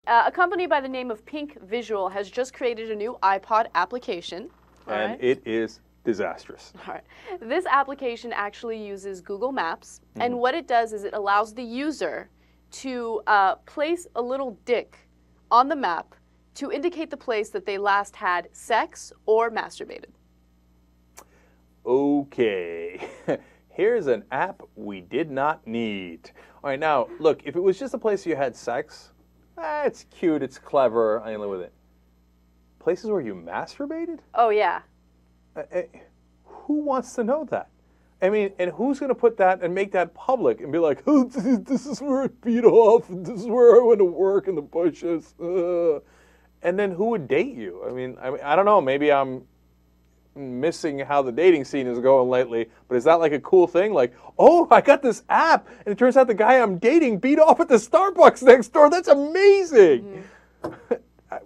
A company by the name of Pink Visual has just created a new iPod application. And it is disastrous. All right. This application actually uses Google Maps, and what it does is it allows the user to place a little dick on the map to indicate the place that they last had sex or masturbated. Okay. Here's an app we did not need. All right, now, look, if it was just a place you had sex, it's cute, it's clever, I can live with it. Places where you masturbated? Oh, yeah. Who wants to know that? I mean, and who's going to put that and make that public and be like, oh, this is where I beat off, and this is where I went to work in the bushes. And then who would date you? I mean, I don't know, maybe I'm missing how the dating scene is going lately, but is that like a cool thing? Like, oh, I got this app, and it turns out the guy I'm dating beat off at the Starbucks next door. That's amazing.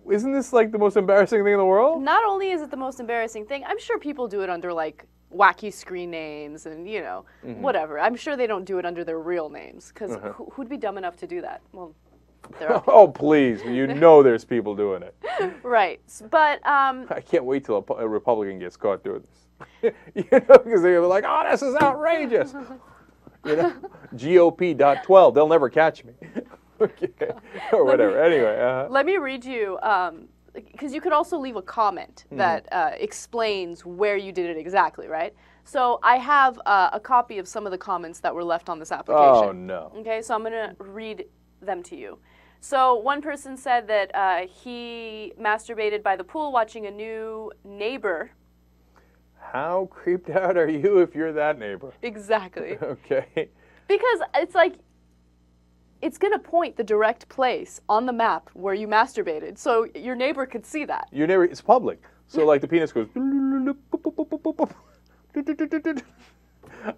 Isn't this like the most embarrassing thing in the world? Not only is it the most embarrassing thing, I'm sure people do it under like wacky screen names and, you know, whatever. I'm sure they don't do it under their real names, because who'd be dumb enough to do that? Well, there are people. Oh, please. You know there's people doing it. Right. But I can't wait till a Republican gets caught doing this. You know, because they're like, oh, this is outrageous. You know, GOP.12, they'll never catch me. Okay. Or whatever. Anyway. Let me read you, because you could also leave a comment that explains where you did it exactly, right? So I have a copy of some of the comments that were left on this application. Oh, no. Okay, so I'm going to read them to you. So one person said that he masturbated by the pool watching a new neighbor. How creeped out are you if you're that neighbor? Exactly. Okay. Because it's like, it's going to point the direct place on the map where you masturbated, so your neighbor could see that. Your neighbor, it's public. So like the penis goes.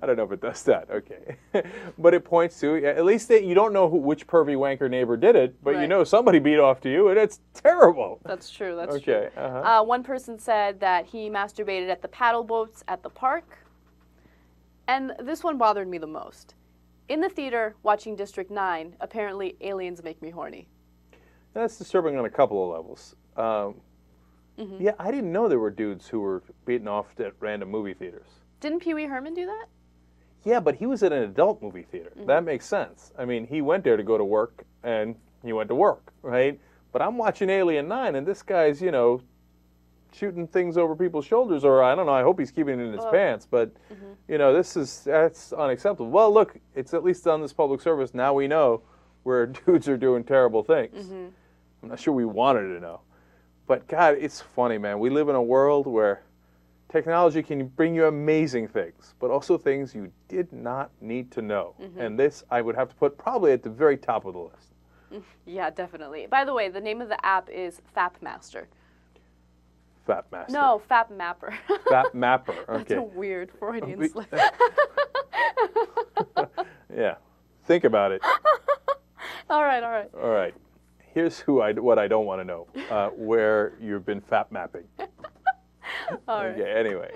I don't know if it does that. Okay. But it points to, at least you don't know which pervy wanker neighbor did it, but you know somebody beat off to you, and it's terrible. That's true. That's true. Okay. One person said that he masturbated at the paddle boats at the park. And this one bothered me the most. In the theater, watching District 9, apparently aliens make me horny. That's disturbing on a couple of levels. Yeah, I didn't know there were dudes who were beating off at random movie theaters. Didn't Pee Wee Herman do that? Yeah, but he was at an adult movie theater. That makes sense. I mean, he went there to go to work, and he went to work, right? But I'm watching Alien 9, and this guy's, you know, shooting things over people's shoulders, or I don't know, I hope he's keeping it in his pants, but, you know, that's unacceptable. Well, look, it's at least on this public service. Now we know where dudes are doing terrible things. I'm not sure we wanted to know. But, God, it's funny, man. We live in a world where technology can bring you amazing things, but also things you did not need to know. And this I would have to put probably at the very top of the list. Yeah, definitely. By the way, the name of the app is FapMapper. FapMapper. No, FapMapper. FapMapper. Okay. That's a weird Freudian slip. Yeah. Think about it. All right, all right. All right. Here's what I don't want to know. Where you've been fap mapping. All right. Okay, anyway.